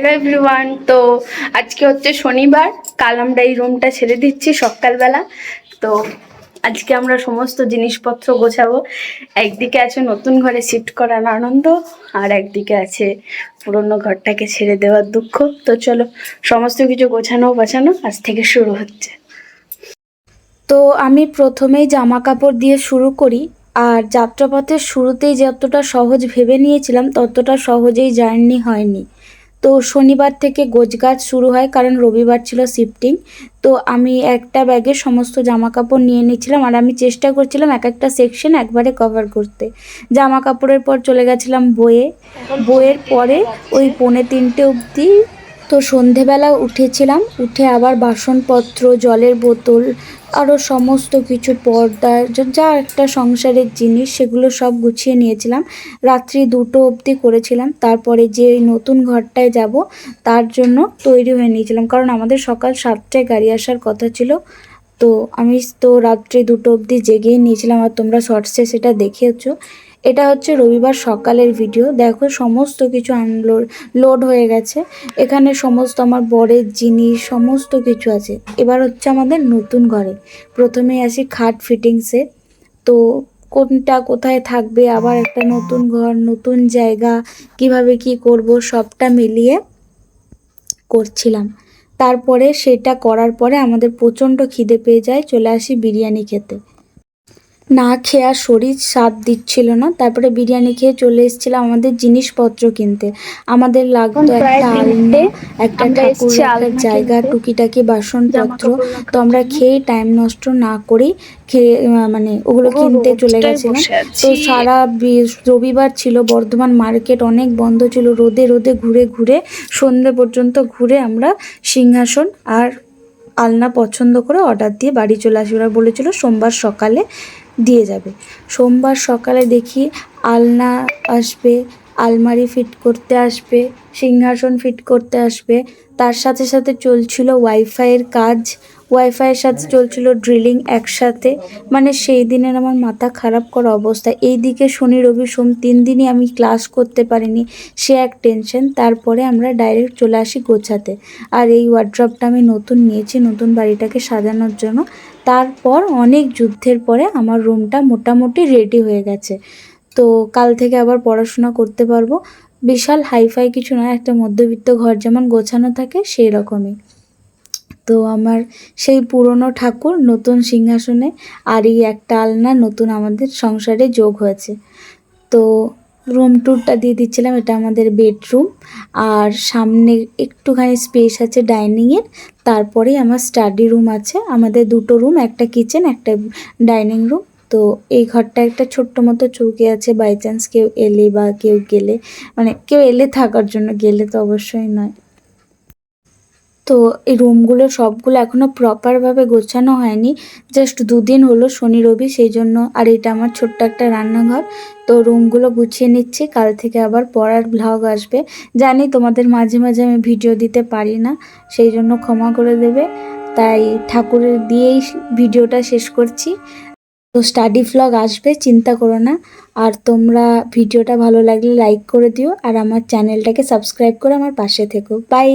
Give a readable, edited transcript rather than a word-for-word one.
Hello everyone, তো আজকে হচ্ছে শনিবার। কাল আমরা এই রুমটা ছেড়ে দিচ্ছি সকালবেলা। তো আজকে আমরা সমস্ত জিনিসপত্র গোছাবো। একদিকে আছে নতুন ঘরে শিফট করার আনন্দ, আর একদিকে আছে পুরোনো ঘরটাকে ছেড়ে দেওয়ার দুঃখ। তো চলো, সমস্ত কিছু গোছানো আজ থেকে শুরু হচ্ছে। তো আমি প্রথমেই জামা কাপড় দিয়ে শুরু করি। আর যাত্রাপথের শুরুতেই যতটা সহজ ভেবে নিয়েছিলাম ততটা সহজেই জার্নি হয়নি। তো শনিবার থেকে গোছগাছ শুরু হয়, কারণ রবিবার ছিল শিফটিং। তো আমি একটা ব্যাগে সমস্ত জামা কাপড় নিয়ে নিয়েছিলাম, আর আমি চেষ্টা করছিলাম এক একটা সেকশন একবারে কভার করতে। জামা কাপড়ের পর চলে গেছিলাম বইয়ের পরে ওই 2:45 অবধি। তো সন্ধেবেলা উঠেছিলাম, উঠে আবার বাসনপত্র, জলের বোতল, আরও সমস্ত কিছু পর্দা যা একটা সংসারের জিনিস সেগুলো সব গুছিয়ে নিয়েছিলাম। রাত্রি 2টো অবধি করেছিলাম। তারপরে যে ওই নতুন ঘরটায় যাব তার জন্য তৈরি হয়ে নিয়েছিলাম, কারণ আমাদের সকাল 7টায় গাড়ি আসার কথা ছিল। তো আমি তো রাত্রি 2টো অবধি জেগেই নিয়েছিলাম, আর তোমরা শর্টসে সেটা দেখেছো। এটা হচ্ছে রবিবার সকালের ভিডিও। দেখো সমস্ত কিছু লোড হয়ে গেছে। এখানে সমস্ত আমার বরের জিনিস সমস্ত কিছু আছে। এবার হচ্ছে আমাদের নতুন ঘরে প্রথমেই আসি খাট ফিটিংসে। তো কোনটা কোথায় থাকবে, আবার একটা নতুন ঘর, নতুন জায়গা, কিভাবে কি করব সবটা মিলিয়ে করছিলাম। তারপরে সেটা করার পরে আমাদের প্রচণ্ড খিদে পেয়ে যায়, চলে আসি বিরিয়ানি খেতে। না খেয়ে আর শরীর সাথ দিচ্ছিল না। তারপরে বিরিয়ানি খেয়ে চলে এসেছিলাম আমাদের জিনিসপত্র কিনতে। আমাদের লাগতো একটা আলনা, একটা ঠাকুর রাখার জায়গা, টুকিটাকি বাসনপত্র। তো আমরা খেয়ে টাইম নষ্ট না করেই মানে ওগুলো কিনতে চলে গেছিলাম। তো সারা রবিবার ছিল, বর্ধমান মার্কেট অনেক বন্ধ ছিল। রোদে রোদে ঘুরে ঘুরে সন্ধ্যে পর্যন্ত ঘুরে আমরা সিংহাসন আর আলনা পছন্দ করে অর্ডার দিয়ে বাড়ি চলে আসি। ওরা বলেছিল সোমবার সকালে দিয়ে যাবে। সোমবার সকালে দেখি আলনা আসবে, আলমারি ফিট করতে আসবে, সিংহাসন ফিট করতে আসবে। তার সাথে সাথে চলছিল ওয়াইফাইয়ের কাজ, ওয়াইফাইয়ের সাথে চলছিল ড্রিলিং একসাথে। মানে সেই দিনের আমার মাথা খারাপ করা অবস্থা। এই দিকে শনি রবি সোম 3 দিনই আমি ক্লাস করতে পারিনি, সে এক টেনশন। তারপরে আমরা ডাইরেক্ট চলে আসি গোছাতে। আর এই ওয়ার্ড্রপটা আমি নতুন নিয়েছি নতুন বাড়িটাকে সাজানোর জন্য। তারপর অনেক যুদ্ধের পরে আমার রুমটা মোটামুটি রেডি হয়ে গেছে। তো কাল থেকে আবার পড়াশোনা করতে পারবো। বিশাল হাইফাই কিছু নয়, একটা মধ্যবিত্ত ঘর যেমন গোছানো থাকে সেই রকমই। তো আমার সেই পুরনো ঠাকুর নতুন সিংহাসনে, আর এই একটা আলনা নতুন আমাদের সংসারে যোগ হয়েছে। তো রুম ট্যুরটা দিয়ে দিচ্ছিলাম। এটা আমাদের বেডরুম, আর সামনে একটুখানি স্পেস আছে ডাইনিংয়ের। তারপরেই আমার স্টাডি রুম আছে। আমাদের 2টো রুম, একটা কিচেন একটা ডাইনিং রুম। তো এই ঘরটা একটা ছোট্ট মতো চৌকি আছে, বাই চান্স কেউ এলে বা কেউ গেলে, মানে কেউ এলে থাকার জন্য, গেলে তো অবশ্যই নয়। তো এই রুমগুলো সবগুলো এখনও প্রপারভাবে গোছানো হয়নি, জাস্ট 2 দিন হলো শনি রবি, সেই জন্য। আর এটা আমার ছোট্ট একটা রান্নাঘর। তো রুমগুলো গুছিয়ে নিচ্ছি, কাল থেকে আবার পড়ার ভ্লগ আসবে। জানি তোমাদের মাঝে মাঝে আমি ভিডিও দিতে পারি না, সেই জন্য ক্ষমা করে দেবে। তাই ঠাকুরের দিয়েই ভিডিওটা শেষ করছি। তো স্টাডি ভ্লগ আসবে, চিন্তা করো না। আর তোমরা ভিডিওটা ভালো লাগলে লাইক করে দিও, আর আমার চ্যানেলটাকে সাবস্ক্রাইব করে আমার পাশে থেকো। বাই।